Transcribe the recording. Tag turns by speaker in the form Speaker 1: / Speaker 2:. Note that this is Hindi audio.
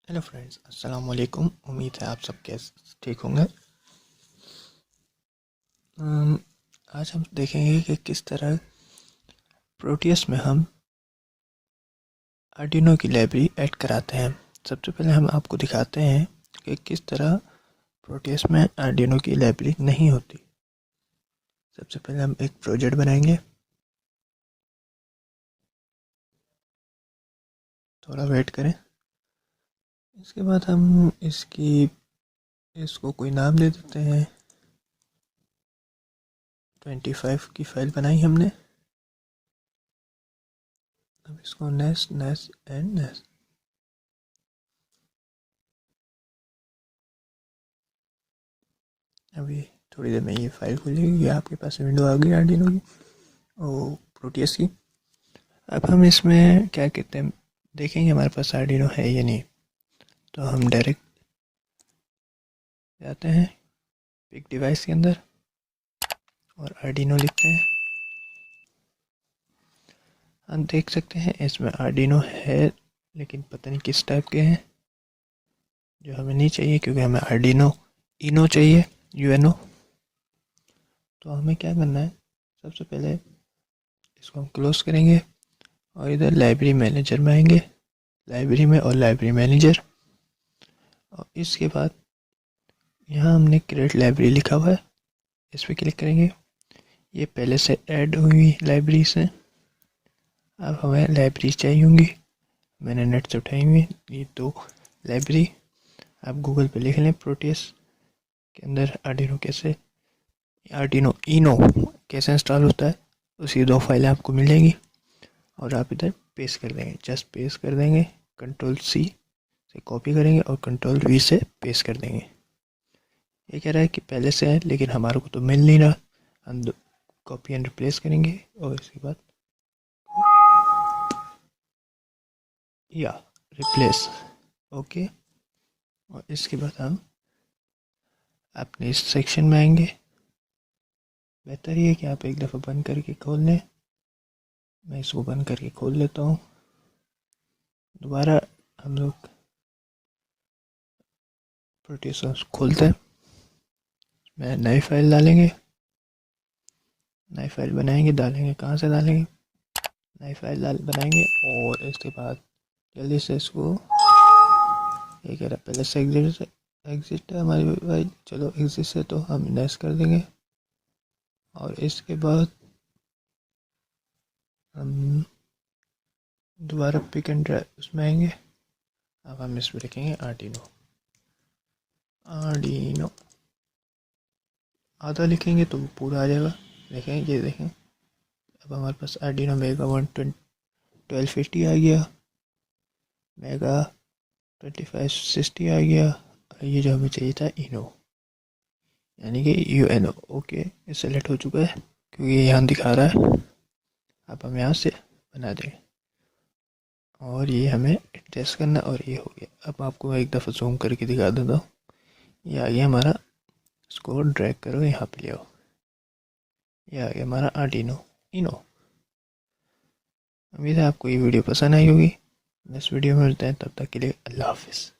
Speaker 1: हेलो फ्रेंड्स, अस्सलाम वालेकुम। उम्मीद है आप सब कैसे ठीक होंगे। आज हम देखेंगे कि किस तरह प्रोटियस में हम आर्डिनो की लाइब्रेरी ऐड कराते हैं। सबसे पहले हम आपको दिखाते हैं कि किस तरह प्रोटियस में आर्डिनो की लाइब्रेरी नहीं होती। सबसे पहले हम एक प्रोजेक्ट बनाएंगे। थोड़ा वेट करें। इसके बाद हम इसको कोई नाम दे देते हैं। 25 की फाइल बनाई हमने। अब इसको नेस्ट नेस्ट एंड नेस्ट। अभी थोड़ी देर में ये फाइल खुलेगी। ये आपके पास विंडो आ गई आर्डिनो की और प्रोटियस की। अब हम इसमें क्या कहते हैं देखेंगे हमारे पास आर्डिनो है या नहीं। तो हम डायरेक्ट जाते हैं पिक डिवाइस के अंदर और आर्डिनो लिखते हैं। हम देख सकते हैं इसमें आर्डिनो है, लेकिन पता नहीं किस टाइप के हैं, जो हमें नहीं चाहिए क्योंकि हमें आर्डिनो इनो चाहिए, यूएनओ। तो हमें क्या करना है, सबसे पहले इसको हम क्लोज करेंगे और इधर लाइब्रेरी मैनेजर में आएंगे, लाइब्रेरी में और लाइब्रेरी मैनेजर। और इसके बाद यहाँ हमने क्रिएट लाइब्रेरी लिखा हुआ है, इस पर क्लिक करेंगे। ये पहले से ऐड हुई लाइब्रेरी से। अब हमें लाइब्रेरी चाहिए होंगी, मैंने नेट से उठाई हुई ये 2 लाइब्रेरी। आप गूगल पे लिख लें प्रोटियस के अंदर आर्डिनो इनो कैसे इंस्टॉल होता है, उसी 2 फाइलें आपको मिल जाएंगी। और आप इधर पेस्ट कर देंगे, जस्ट पेस्ट कर देंगे। Ctrl+C से कॉपी करेंगे और Ctrl+V से पेस्ट कर देंगे। ये कह रहा है कि पहले से है, लेकिन हमारे को तो मिल नहीं रहा। हम कॉपी एंड रिप्लेस करेंगे और इसके बाद या रिप्लेस, ओके। और इसके बाद हम अपने इस सेक्शन में आएंगे। बेहतर ये है कि आप एक दफ़ा बंद करके खोल लें। मैं इसको बंद करके खोल लेता हूँ। दोबारा हम लोग प्रोटियस खोलते हैं। मैं नई फाइल डालेंगे, नई फाइल बनाएंगे, डालेंगे कहाँ से डालेंगे, नई फाइल बनाएंगे। और इसके बाद जल्दी से इसको ये कह रहा पहले से एग्जिट है हमारी फाइल। चलो एग्जिट से तो हम नेक्स्ट कर देंगे। और इसके बाद हम दोबारा पिक एंड ड्राइव उसमें आएंगे। अब हम इस पर लिखेंगे आर्डिनो। आर्डिनो आधा लिखेंगे तो पूरा आ जाएगा। देखें, ये देखें, अब हमारे पास आर्डिनो मेगा 1250 आ गया, मेगा 2560 आ गया। ये जो हमें चाहिए था इनो, यानी कि यूएनओ, ओके, ये सेलेक्ट हो चुका है क्योंकि ये यहाँ दिखा रहा है। अब हम यहाँ से बना देंगे और ये हमें एडजस्ट करना और ये हो गया। अब आपको एक दफ़ा जूम करके दिखा देता हूँ। ये आ गया हमारा, इसको ड्रैग करो यहाँ पे ले आओ, ये आ गया हमारा आर्डिनो इनो। उम्मीद है आपको ये वीडियो पसंद आई होगी। नेक्स्ट वीडियो में मिलते हैं, तब तक के लिए अल्लाह हाफिज़।